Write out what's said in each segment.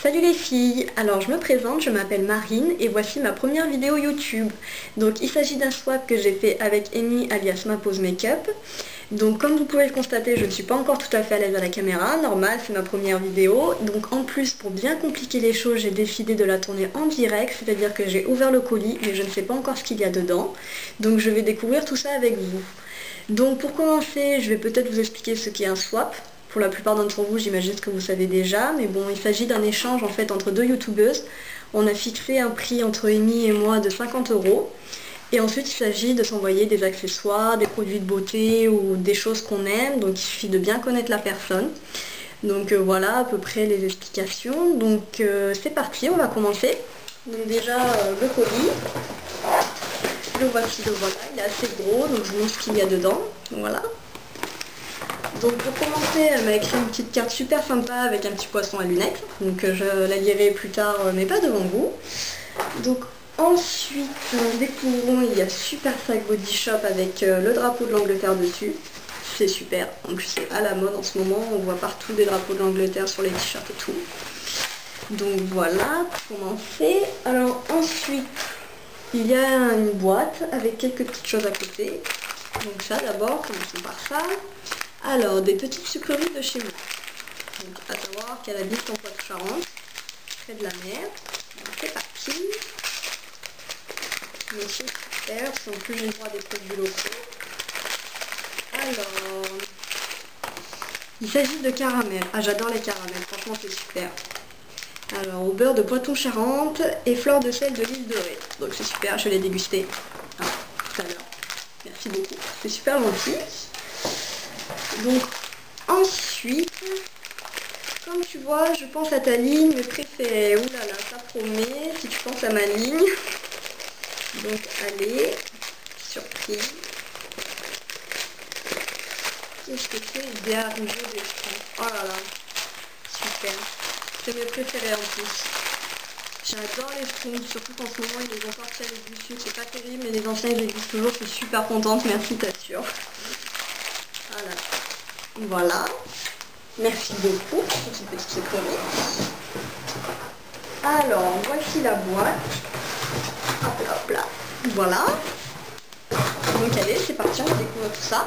Salut les filles, alors je me présente, je m'appelle Marine et voici ma première vidéo YouTube. Donc il s'agit d'un swap que j'ai fait avec Amy alias Ma Pose Makeup. Donc comme vous pouvez le constater, je ne suis pas encore tout à fait à l'aise à la caméra, normal, c'est ma première vidéo. Donc en plus, pour bien compliquer les choses, j'ai décidé de la tourner en direct, c'est-à-dire que j'ai ouvert le colis mais je ne sais pas encore ce qu'il y a dedans. Donc je vais découvrir tout ça avec vous. Donc pour commencer, je vais peut-être vous expliquer ce qu'est un swap. Pour la plupart d'entre vous, j'imagine que vous savez déjà, mais bon, il s'agit d'un échange en fait entre deux youtubeuses. On a fixé un prix entre Amy et moi de 50 €. Et ensuite, il s'agit de s'envoyer des accessoires, des produits de beauté ou des choses qu'on aime. Donc il suffit de bien connaître la personne. Donc voilà à peu près les explications. Donc c'est parti, on va commencer. Donc déjà le colis. Le voici, le voilà, il est assez gros, donc je vous montre ce qu'il y a dedans. Voilà. Donc pour commencer, elle m'a écrit une petite carte super sympa avec un petit poisson à lunettes. Donc je la lirai plus tard, mais pas devant vous. Donc ensuite, découvrons, il y a Super Sac Body Shop avec le drapeau de l'Angleterre dessus. C'est super, en plus c'est à la mode en ce moment, on voit partout des drapeaux de l'Angleterre sur les t-shirts et tout. Donc voilà, pour commencer. Alors ensuite, il y a une boîte avec quelques petites choses à côté. Donc ça d'abord, commençons par ça. Alors, des petites sucreries de chez moi. Donc, à savoir qu'elle habite en Poitou-Charentes, près de la mer. Donc, c'est parti. Mais c'est super, parce qu'en plus j'ai le droit à des produits locaux. Alors, il s'agit de caramel. Ah, j'adore les caramels, franchement c'est super. Alors, au beurre de Poitou-Charentes et fleur de sel de l'île de Ré. Donc c'est super, je l'ai dégusté tout à l'heure. Merci beaucoup, c'est super gentil. Donc ensuite, comme tu vois, je pense à ta ligne préférée. Ouh là là, ça promet, si tu penses à ma ligne. Donc allez, surprise. Qu'est-ce que c'est? Des arrivées des fruits. Oh là là, super. C'est mes préférés en plus. J'adore les fruits, surtout qu'en ce moment ils les ont sortis avec du sucre. C'est pas terrible, mais les anciens ils existent toujours. Je suis super contente, merci, t'assure. Voilà. Voilà, merci beaucoup pour cette petite sucrerie. Alors, voici la boîte. Hop là, hop là. Voilà. Donc allez, c'est parti, on va découvrir tout ça.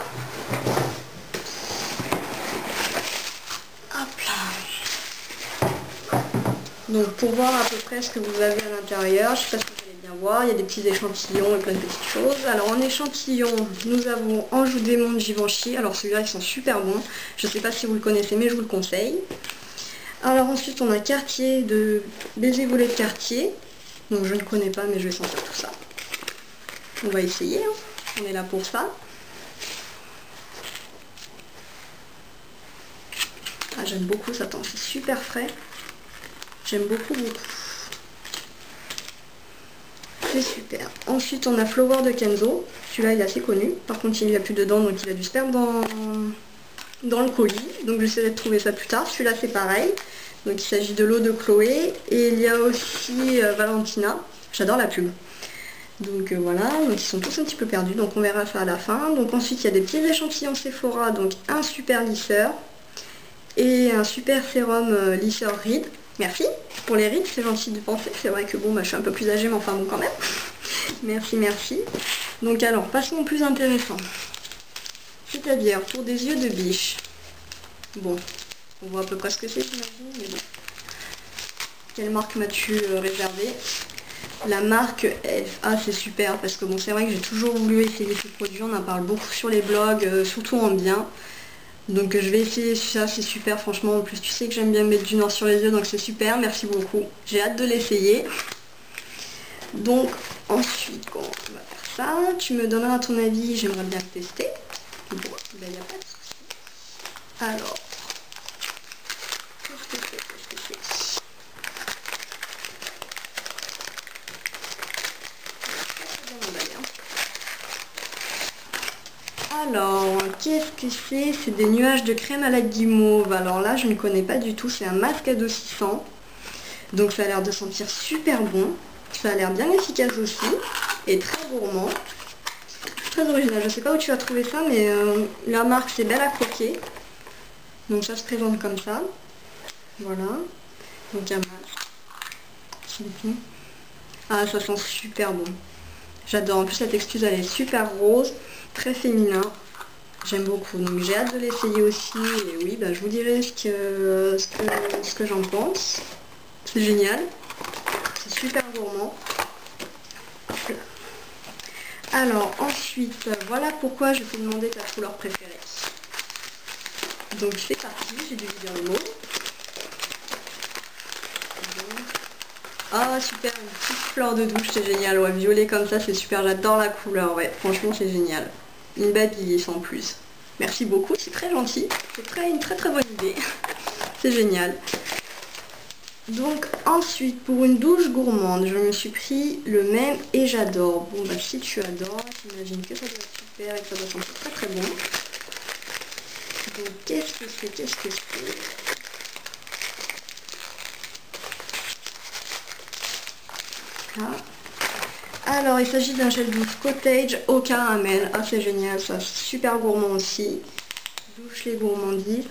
Hop là. Donc pour voir à peu près ce que vous avez à l'intérieur, je sais pas si vous allez bien voir, il y a des petits échantillons et plein de petites choses. Alors en échantillon, nous avons Anjou Démon de Givenchy. Alors celui-là, ils sont super bons. Je ne sais pas si vous le connaissez, mais je vous le conseille. Alors ensuite, on a Cartier de Baiser Volet de Cartier. Donc je ne connais pas, mais je vais sentir tout ça. On va essayer, hein. On est là pour ça. Ah, j'aime beaucoup ça, c'est super frais. J'aime beaucoup, beaucoup. C'est super. Ensuite, on a Flower de Kenzo. Celui-là, il est assez connu. Par contre, il n'y a plus dedans, donc il a dû se perdre dans le colis. Donc, j'essaierai de trouver ça plus tard. Celui-là, c'est pareil. Donc, il s'agit de l'eau de Chloé. Et il y a aussi Valentina. J'adore la pub. Donc, voilà. Donc, ils sont tous un petit peu perdus. Donc, on verra ça à la fin. Donc, ensuite, il y a des petits échantillons Sephora. Donc, un super lisseur. Et un super sérum lisseur rides. Merci pour les rides, c'est gentil de penser. C'est vrai que bon, je suis un peu plus âgée, mais enfin bon quand même. Merci, merci. Donc alors, passons au plus intéressant. C'est-à-dire pour des yeux de biche. Bon, on voit à peu près ce que c'est, j'imagine, mais bon. Quelle marque m'as-tu réservé? La marque Elf. Ah, c'est super, parce que bon, c'est vrai que j'ai toujours voulu essayer ce produit. On en parle beaucoup sur les blogs, surtout en bien. Donc je vais essayer ça, c'est super, franchement. En plus tu sais que j'aime bien mettre du noir sur les yeux, donc c'est super, merci beaucoup. J'ai hâte de l'essayer. Donc ensuite, on va faire ça. Tu me donneras ton avis, j'aimerais bien le tester. Bon, ben il n'y a pas de souci. Alors, qu'est-ce que c'est? Alors, qu'est-ce que c'est? C'est des nuages de crème à la guimauve. Alors là, je ne connais pas du tout. C'est un masque adoucissant. Donc ça a l'air de sentir super bon. Ça a l'air bien efficace aussi. Et très gourmand. Très original. Je ne sais pas où tu as trouvé ça, mais la marque, c'est Belle à croquer. Donc ça se présente comme ça. Voilà. Donc un masque. Dites-nous. Ah, ça sent super bon. J'adore. En plus, la texture, elle est super rose, très féminin. J'aime beaucoup. Donc, j'ai hâte de l'essayer aussi. Et oui, bah, je vous dirai ce que j'en pense. C'est génial. C'est super gourmand. Alors, ensuite, voilà pourquoi je t'ai demandé ta couleur préférée. Donc, c'est parti. J'ai dû vous dire le mot. Ah super, une petite fleur de douche, c'est génial, ouais, violet comme ça, c'est super, j'adore la couleur, ouais, franchement c'est génial. Une babyliss en plus. Merci beaucoup, c'est très gentil, c'est une très bonne idée. C'est génial. Donc ensuite, pour une douche gourmande, je me suis pris le même et j'adore. Bon bah si tu adores, j'imagine que ça doit être super et que ça doit sentir très bon. Donc qu'est-ce que c'est Alors, il s'agit d'un gel douche cottage au caramel. Ah, c'est génial, ça, super gourmand aussi. Douche les gourmandises.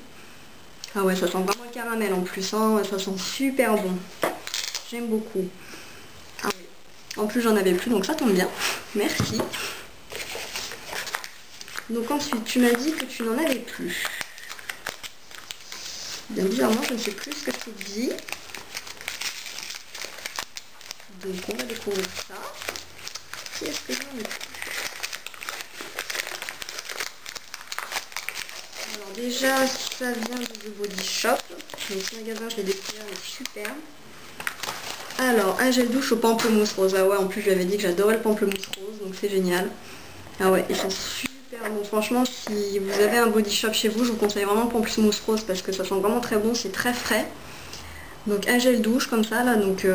Ah ouais, ça sent vraiment le caramel en plus, hein. Ça sent super bon. J'aime beaucoup. Ah oui. En plus, j'en avais plus, donc ça tombe bien. Merci. Donc ensuite, tu m'as dit que tu n'en avais plus. Bien bizarrement, je ne sais plus ce que tu dis. Donc on va découvrir ça. Qu'est-ce que j'en ai plus? Alors déjà, ça vient de The Body Shop. Donc ce magasin, je l'ai découvert, il est super. Alors, un gel douche au pamplemousse rose. Ah ouais, en plus, je lui avais dit que j'adorais le pamplemousse rose, donc c'est génial. Ah ouais, ils sont super bons. Franchement, si vous avez un Body Shop chez vous, je vous conseille vraiment le pamplemousse rose parce que ça sent vraiment très bon, c'est très frais. Donc un gel douche comme ça là, donc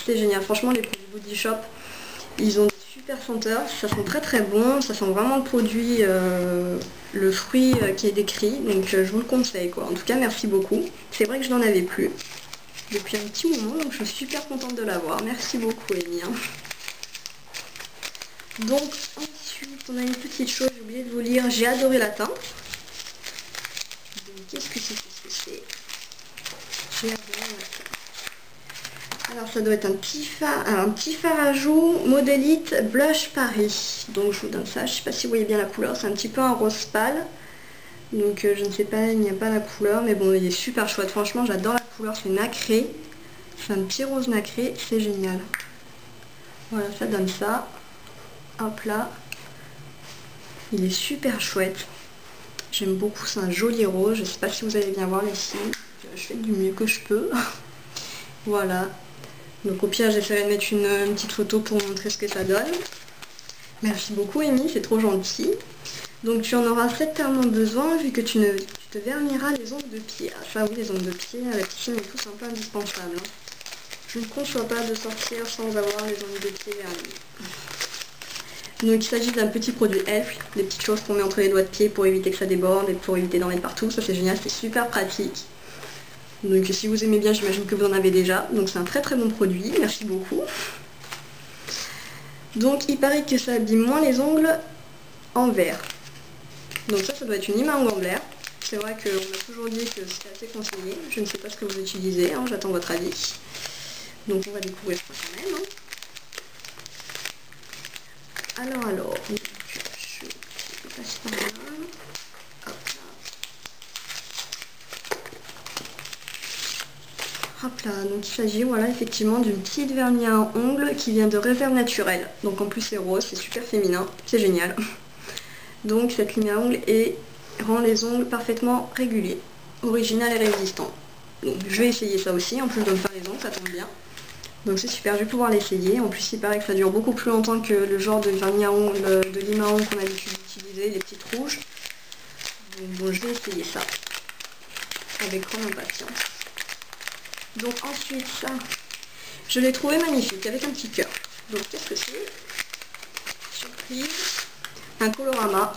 c'est génial. Franchement les produits Body Shop, ils ont des super senteurs, ça sent très bon, ça sent vraiment le produit, le fruit qui est décrit, donc je vous le conseille quoi. En tout cas merci beaucoup. C'est vrai que je n'en avais plus depuis un petit moment, donc je suis super contente de l'avoir. Merci beaucoup Amy. Donc ensuite on a une petite chose, j'ai oublié de vous lire, j'ai adoré la teinte. Donc qu'est-ce que c'est? Alors ça doit être un petit fard à joues Modélite Blush Paris. Donc je vous donne ça, je ne sais pas si vous voyez bien la couleur, c'est un petit peu un rose pâle. Donc je ne sais pas, il n'y a pas la couleur, mais bon il est super chouette, franchement j'adore la couleur, c'est nacré. C'est un petit rose nacré, c'est génial. Voilà, ça donne ça. Hop là. Il est super chouette. J'aime beaucoup, c'est un joli rose, je ne sais pas si vous allez bien voir ici. Je fais du mieux que je peux. Voilà. Donc au pire j'essaierai de mettre une petite photo pour montrer ce que ça donne. Merci beaucoup Amy, c'est trop gentil. Donc tu en auras certainement besoin vu que tu te verniras les ongles de pied. Ah ça oui, les ongles de pied à la piscine et tout, c'est un peu indispensable. Hein. Je ne conçois pas de sortir sans avoir les ongles de pied vernis. Donc il s'agit d'un petit produit Elf, des petites choses qu'on met entre les doigts de pied pour éviter que ça déborde et pour éviter d'en mettre partout. Ça c'est génial, c'est super pratique. Donc si vous aimez bien, j'imagine que vous en avez déjà. Donc c'est un très bon produit, merci beaucoup. Donc il paraît que ça abîme moins les ongles en verre. Donc ça doit être une lime à ongles en verre. C'est vrai qu'on m'a toujours dit que c'était assez conseillé. Je ne sais pas ce que vous utilisez, hein, j'attends votre avis. Donc on va découvrir ça quand même. Hein. Alors, je passe par là. Hop là, donc il s'agit voilà, effectivement d'une petite vernis à ongles qui vient de Réserve Naturelle. Donc en plus c'est rose, c'est super féminin, c'est génial. Donc cette lime à ongles rend les ongles parfaitement réguliers, original et résistant. Donc je vais essayer ça aussi, en plus de me faire les ongles, ça tombe bien. Donc c'est super, je vais pouvoir l'essayer. En plus il paraît que ça dure beaucoup plus longtemps que le genre de vernis à ongles, de lime à ongles qu'on a l'habitude d'utiliser, les petites rouges. Donc bon, je vais essayer ça avec grande impatience. Donc ensuite ça, je l'ai trouvé magnifique avec un petit cœur. Donc qu'est-ce que c'est? Surprise, un colorama.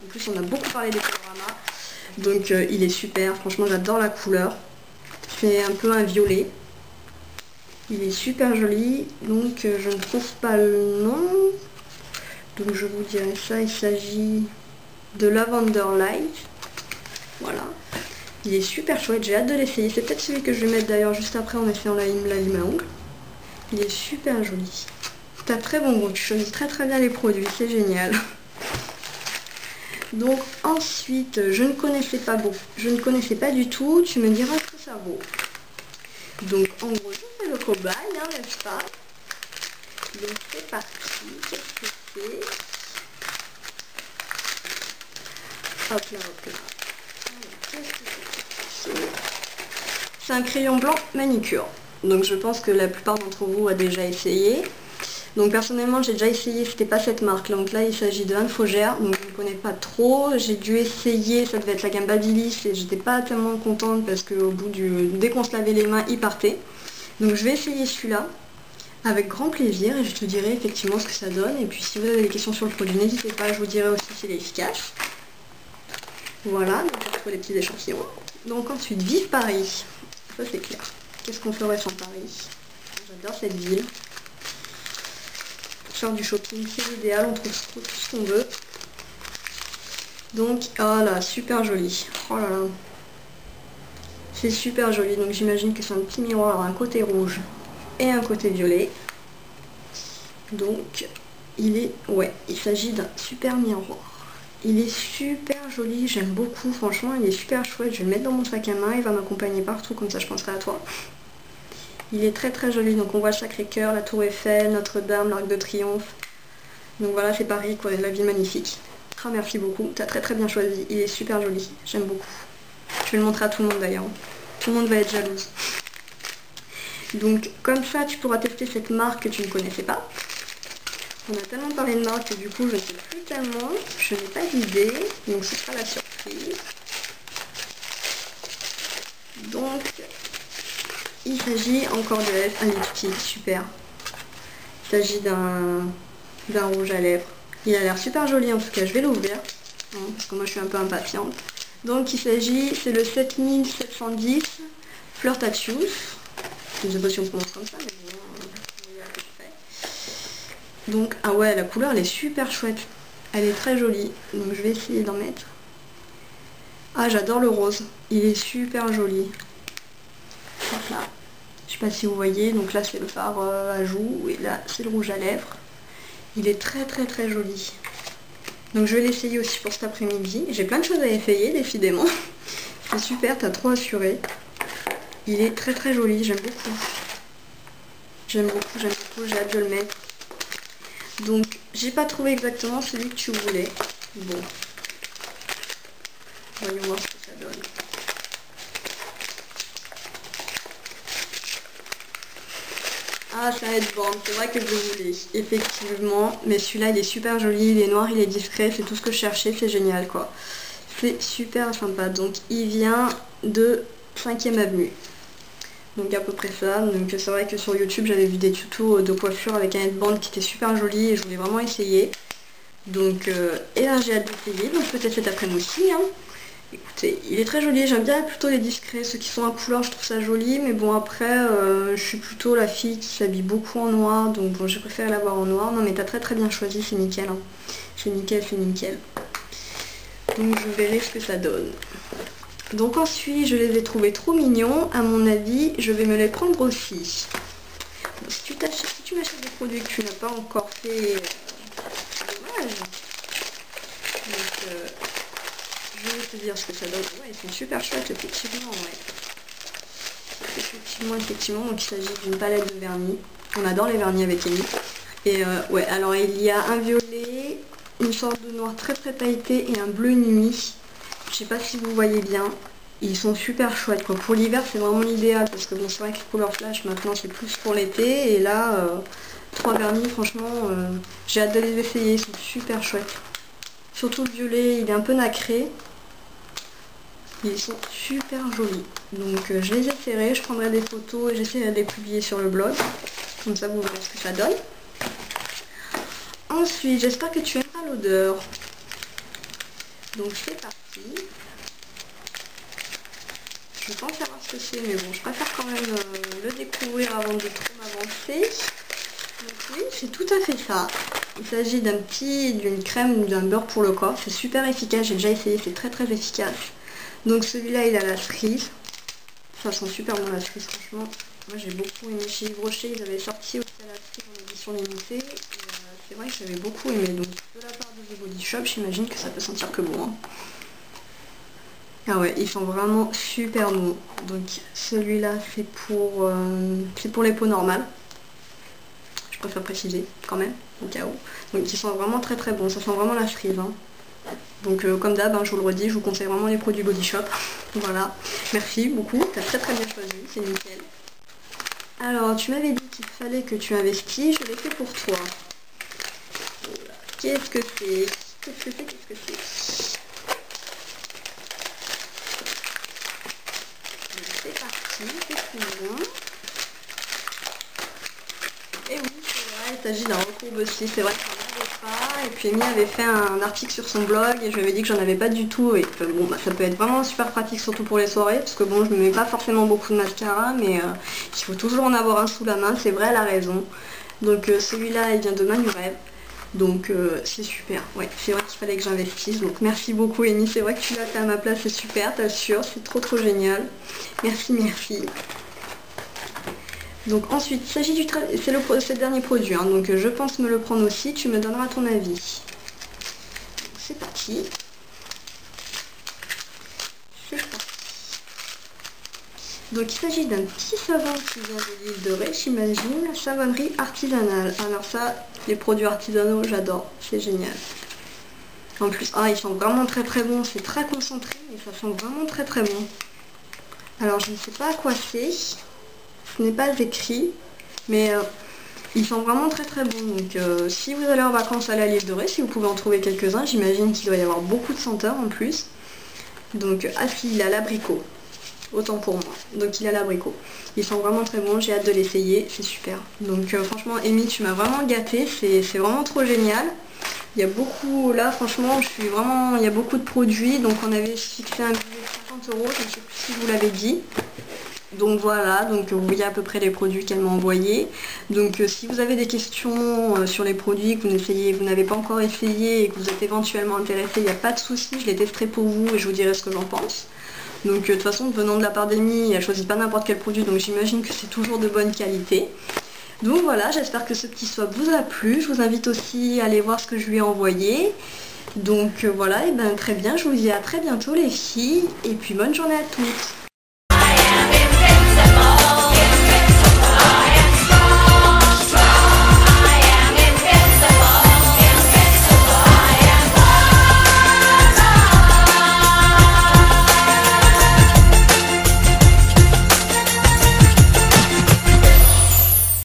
En plus on a beaucoup parlé des coloramas. Donc il est super, franchement j'adore la couleur. C'est un peu un violet. Il est super joli, donc je ne trouve pas le nom. Donc je vous dirai ça, il s'agit de Lavender Light. Voilà. Il est super chouette, j'ai hâte de l'essayer. C'est peut-être celui que je vais mettre d'ailleurs juste après en essayant la lime à ongles. Il est super joli. T'as très bon goût, tu choisis très bien les produits, c'est génial. Donc ensuite, je ne connaissais pas du tout, tu me diras ce que ça vaut. Donc en gros, je fais le cobaye, hein, n'est-ce pas? Donc c'est parti, qu'est-ce que c'est? Hop là, hop là. C'est un crayon blanc manicure. Donc je pense que la plupart d'entre vous a déjà essayé. Donc personnellement j'ai déjà essayé, c'était pas cette marque. Donc là il s'agit de Infogère, donc je ne connais pas trop. J'ai dû essayer, ça devait être la gamme Babyliss et j'étais pas tellement contente parce que dès qu'on se lavait les mains, il partait. Donc je vais essayer celui-là avec grand plaisir et je te dirai effectivement ce que ça donne. Et puis si vous avez des questions sur le produit, n'hésitez pas, je vous dirai aussi s'il est efficace. Voilà, donc on retrouve les petits échantillons. Donc ensuite, vive Paris. Ça c'est clair. Qu'est-ce qu'on ferait sans Paris? J'adore cette ville. Pour faire du shopping, c'est l'idéal, on trouve tout ce qu'on veut. Donc, oh là, super joli. Oh là là. C'est super joli, donc j'imagine que c'est un petit miroir, un côté rouge et un côté violet. Donc, il s'agit d'un super miroir. Il est super joli, j'aime beaucoup, franchement il est super chouette, je vais le mettre dans mon sac à main, il va m'accompagner partout, comme ça je penserai à toi. Il est très joli, donc on voit le Sacré-Cœur, la Tour Eiffel, Notre-Dame, l'Arc de Triomphe. Donc voilà, c'est Paris quoi, la ville magnifique. Ah merci beaucoup, t'as très bien choisi, il est super joli, j'aime beaucoup. Je vais le montrer à tout le monde d'ailleurs, tout le monde va être jalouse. Donc comme ça tu pourras tester cette marque que tu ne connaissais pas. On a tellement parlé de marque que du coup je ne sais plus tellement, je n'ai pas d'idée, donc ce sera la surprise. Donc il s'agit encore de un lipstick, super. Il s'agit d'un rouge à lèvres. Il a l'air super joli en tout cas, je vais l'ouvrir, hein, parce que moi je suis un peu impatiente. Donc il s'agit, c'est le 7710 Flirtatious. Je ne sais pas si on prononce comme ça, mais bon. Donc, ah ouais, la couleur elle est super chouette. Elle est très jolie. Donc je vais essayer d'en mettre. Ah, j'adore le rose. Il est super joli. Voilà. Je sais pas si vous voyez. Donc là c'est le fard à joues. Et là c'est le rouge à lèvres. Il est très joli. Donc je vais l'essayer aussi pour cet après-midi. J'ai plein de choses à essayer décidément. C'est super, t'as trop assuré. Il est très joli, j'aime beaucoup. J'ai hâte de le mettre. Donc, j'ai pas trouvé exactement celui que tu voulais. Bon. Voyons voir ce que ça donne. Ah, c'est un headband, c'est vrai que je le voulais, effectivement. Mais celui-là, il est super joli, il est noir, il est discret, c'est tout ce que je cherchais, c'est génial, quoi. C'est super sympa. Donc, il vient de 5e avenue. Donc à peu près ça. Donc c'est vrai que sur YouTube j'avais vu des tutos de coiffure avec un headband qui était super joli et je voulais vraiment essayer. Donc et là j'ai hâte d'essayer, donc peut-être cet après-midi aussi. Hein. Écoutez, il est très joli, j'aime bien plutôt les discrets, ceux qui sont en couleur je trouve ça joli, mais bon après je suis plutôt la fille qui s'habille beaucoup en noir, donc bon j'ai préféré l'avoir en noir. Non mais t'as très bien choisi, c'est nickel. Hein. C'est nickel. Donc je verrai ce que ça donne. Donc ensuite, je les ai trouvés trop mignons. À mon avis, je vais me les prendre aussi. Donc, si tu m'achètes des produits que tu n'as pas encore fait, c'est dommage. Donc, je vais te dire ce que ça donne. Ouais, ils sont super chouettes, effectivement. Ouais. Effectivement. Donc, il s'agit d'une palette de vernis. On adore les vernis avec Amy. Et ouais, alors il y a un violet, une sorte de noir très pailleté et un bleu nuit. Je sais pas si vous voyez bien, ils sont super chouettes quoi. Pour l'hiver c'est vraiment l'idéal parce que bon c'est vrai que les couleurs flash maintenant c'est plus pour l'été et là 3 vernis franchement j'ai hâte de les essayer, ils sont super chouettes. Surtout le violet il est un peu nacré, ils sont super jolis. Donc je les essaierai, je prendrai des photos et j'essaierai de les publier sur le blog, comme ça vous verrez ce que ça donne. Ensuite j'espère que tu aimeras l'odeur. Donc c'est parti. Je pense savoir ce que c'est, mais bon, je préfère quand même le découvrir avant de trop m'avancer. Donc oui, c'est tout à fait ça. Il s'agit d'une crème ou d'un beurre pour le corps. C'est super efficace, j'ai déjà essayé, c'est très efficace. Donc celui-là, il a la cerise. Ça sent super bon la cerise, franchement. Moi j'ai beaucoup aimé chez Yves Rocher, ils avaient sorti aussi à la frise en édition limitée. Et c'est vrai que j'avais beaucoup aimé. Donc de la part de The Body Shop, j'imagine que ça peut sentir que bon. Hein. Ah ouais, ils sont vraiment super bons. Donc celui-là c'est pour les peaux normales. Je préfère préciser quand même, au cas où. Donc ils sont vraiment très très bons, ça sent vraiment la frise. Hein. Donc comme d'hab, hein, je vous le redis, je vous conseille vraiment les produits Body Shop. Voilà, merci beaucoup, t'as très très bien choisi, c'est nickel. Alors tu m'avais dit qu'il fallait que tu investisses, je l'ai fait pour toi. Voilà. Qu'est-ce que c'est? Qu'est-ce que c'est? Qu'est-ce que c'est? C'est parti, c'est tout bon. Et oui, c'est vrai, il s'agit d'un recourbe aussi, c'est vrai que j'en avais pas. Et puis Amy avait fait un article sur son blog et je lui avais dit que j'en avais pas du tout. Et que bon, bah, ça peut être vraiment super pratique, surtout pour les soirées, parce que bon, je ne mets pas forcément beaucoup de mascara, mais il faut toujours en avoir un sous la main, c'est vrai, elle a raison. Donc celui-là, il vient de Manurève. Donc c'est super, ouais, c'est vrai qu'il fallait que j'investisse. Donc merci beaucoup Amy, c'est vrai que tu l'as fait à ma place, c'est super, t'assures, c'est trop génial. Merci, merci. Donc ensuite, il s'agit c'est le dernier produit, hein, donc je pense me le prendre aussi, tu me donneras ton avis. C'est parti. C'est parti. Donc il s'agit d'un petit savon qui vient de l'île de Ré, j'imagine, savonnerie artisanale. Alors ça, les produits artisanaux, j'adore, c'est génial. En plus, ils sont vraiment très bons, c'est très concentré, mais ça sent vraiment très bon. Alors je ne sais pas à quoi c'est. Ce n'est pas écrit, mais ils sont vraiment très bons. Donc si vous allez en vacances à l'île de Ré, si vous pouvez en trouver quelques-uns, j'imagine qu'il doit y avoir beaucoup de senteurs en plus. Donc si, il a l'abricot, autant pour moi. Donc il a l'abricot. Ils sont vraiment très bons, j'ai hâte de l'essayer, c'est super. Donc franchement Amy, tu m'as vraiment gâtée, c'est vraiment trop génial. Il y a beaucoup, là franchement, il y a beaucoup de produits, donc on avait fixé un budget de 50 €, je ne sais plus si vous l'avez dit. Donc voilà, donc vous voyez à peu près les produits qu'elle m'a envoyés. Donc si vous avez des questions sur les produits que vous n'avez pas encore essayé et que vous êtes éventuellement intéressé, il n'y a pas de souci, je les testerai pour vous et je vous dirai ce que j'en pense. Donc de toute façon, venant de la part d'Amy, elle choisit pas n'importe quel produit, donc j'imagine que c'est toujours de bonne qualité. Donc voilà, j'espère que ce petit swap vous a plu. Je vous invite aussi à aller voir ce que je lui ai envoyé. Donc voilà, et ben très bien, je vous dis à très bientôt les filles, et puis bonne journée à toutes.